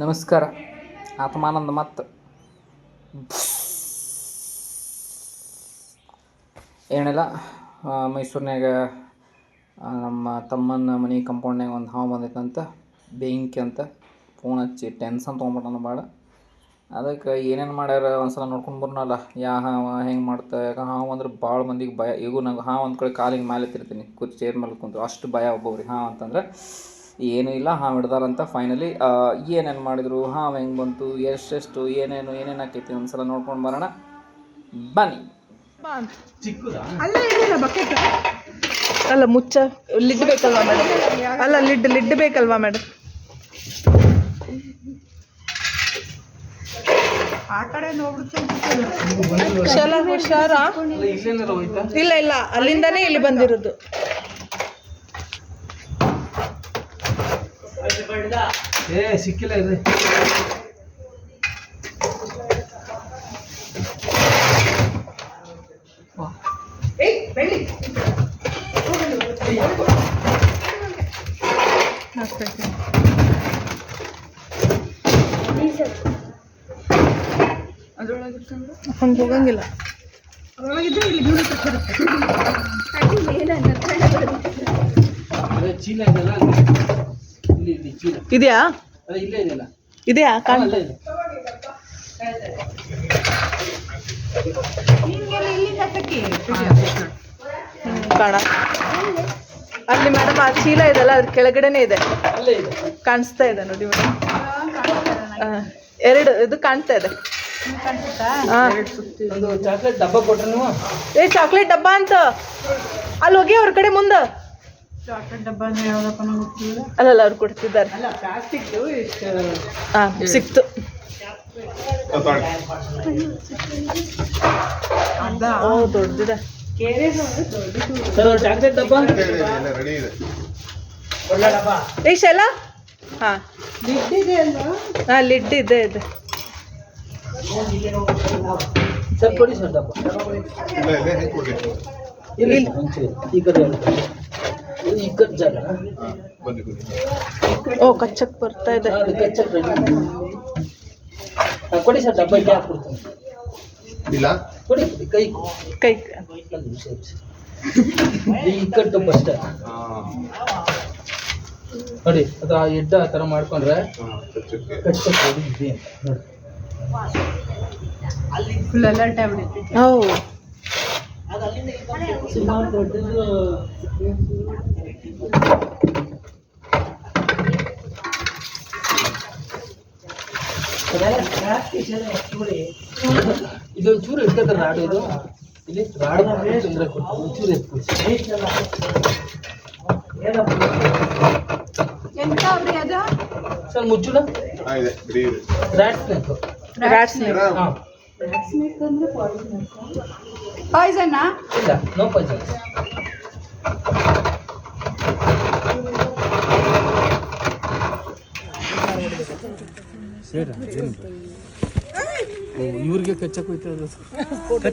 ನಮಸ್ಕಾರ. ಆತ್ಮಾನಂದ ಮತ್ತು ಏನಿಲ್ಲ, ಮೈಸೂರಿನಾಗ ನಮ್ಮ ತಮ್ಮನ ಮನೆ ಕಂಪೌಂಡ್ನಾಗ ಒಂದು ಹಾವು ಬಂದೈತಂತ, ಬೆಂಕಿ ಅಂತ ಫೋನ್ ಹಚ್ಚಿ ಟೆನ್ಷನ್ ತೊಗೊಂಬಿಟ್ಟಾನ ಭಾಳ. ಅದಕ್ಕೆ ಏನೇನು ಮಾಡ್ಯಾರ ಒಂದ್ಸಲ ನೋಡ್ಕೊಂಡು ಬರೋಣಲ್ಲ, ಯಾವ ಹಾವು ಹೆಂಗೆ ಮಾಡ್ತಾ. ಯಾಕೆ ಹಾವು ಅಂದ್ರೆ ಭಾಳ ಮಂದಿಗೆ ಭಯ. ಈಗ ನಂಗೆ ಹಾವು ಒಂದು ಕಡೆ ಕಾಲಿಗೆ ಮೇಲೆ ಎತ್ತಿರ್ತೀನಿ, ಚೇರ್ ಮೇಲೆ ಕುಂತು ಅಷ್ಟು ಭಯ ಒಬ್ಬೊಬ್ರಿಗೆ ಹಾವು ಅಂತಂದ್ರೆ. ಏನೂ ಇಲ್ಲ, ಹಾವು ಹಿಡ್ದಾರಂತ ಫೈನಲಿ. ಏನೇನು ಮಾಡಿದರು, ಹಾವು ಹೆಂಗೆ ಬಂತು, ಎಷ್ಟೆಷ್ಟು ಏನೇನು ಆಕೈತಿ ಒಂದ್ಸಲ ನೋಡ್ಕೊಂಡು ಬರೋಣ ಬನ್ನಿ. ಅಲ್ಲ ಮುಚ್ಚ ಲಿಡ್ ಬೇಕಲ್ವಾ ಮೇಡಮ್? ಅಲ್ಲ ಲಿಡ್ ಬೇಕಲ್ವಾ ಮೇಡಮ್? ಆ ಕಡೆ ಹುಷಾರಾ? ಇಲ್ಲ ಅಲ್ಲಿಂದಾನೇ ಇಲ್ಲಿ ಬಂದಿರೋದು. ಸಿಕ್ಕಿಲ್ಲ ಇದೆ. ಹಂಗೆ ಹೋಗಂಗಿಲ್ಲ. ಇದೆಯಾ? ಇದೆಯಾ? ಕಾಣ ಅಲ್ಲಿ ಮೇಡಮ್ ಆ ಚೀಲ ಇದೆಲ್ಲ ಅದ್ರ ಕೆಳಗಡೆನೆ ಇದೆ, ಕಾಣಿಸ್ತಾ ಇದೆ ನೋಡಿ ಮೇಡಮ್. ಎರಡು ಇದು ಕಾಣ್ತಾ ಇದೆ. ಚಾಕ್ಲೇಟ್ ಡಬ್ಬ ಕೊಟ್ರೆ ನೀವು? ಚಾಕ್ಲೇಟ್ ಡಬ್ಬ ಅಂತ ಅಲ್ಲಿ ಹೋಗಿ ಅವ್ರ ಕಡೆ ಮುಂದೆ. ಚಾಕ್ಲೇಟ್ ಡಬ್ಬ ಯಾವ್ದಪ್ಪ ಗೊತ್ತಿಲ್ಲ. ಅಲ್ಲಲ್ಲ ಅವ್ರು ಕೊಡ್ತಿದ್ದಾರೆ. ಸಿಕ್ತು. ದೊಡ್ಡದಿದೆ ಚಾಕ್ಲೇಟ್ ಡಬ್ಬ. ಶೈಲ? ಲಿಡ್ ಇದೆ. ಸರ್ ಕೊಡಿ ಸರ್ ಡಬ್ಬ. ಈ ಕಡೆ ಜಾಗ ಕಚ್ಚಕ್ ಬರ್ತಾ ಇದೆ. ಕೊಡಿ ಸರ್ ಡಬ್ಬ ಇಲ್ಲಿ ಹಾಕ್ಬಿಡ್ತೀನಿ. ಇಲ್ಲ ಕೊಡಿ ಕೈ ಈ ಕಡೆ ಡಬ್ಬ ಅಷ್ಟೇ ನೋಡಿ. ಅದು ಆ ಎಡ್ಡ ಆ ಥರ ಮಾಡ್ಕೊಂಡ್ರೆ ಕಚ್ಚಕ್ ಹೊಡಿದ್ವಿ ನೋಡಿ. ಫುಲ್ ಅಲರ್ಟ್ ಆಗ್ಬಿಡುತ್ತೆ. ಸುಮಾರು ದೊಡ್ಡದು. ಇದೊಂದು ಚೂರು ಇರ್ತದೆ ರಾಡು. ಇದು ಇಲ್ಲಿ ರಾಡು ತೊಂದರೆ ಕೊಡ್ತಾರೆ. ಒಂಚೂರು ಎತ್ಕೊಡ್ಸಿ ಸರ್. ಮುಚ್ಚುಡ ಪಾಯ್ಸನ್ ಇಲ್ಲ, ನೋ ಪಾಯ್ಸನ್. ಇವ್ರಿಗೆ ಕಚ್ಚಕ್ ಹೋಯ್ತದ.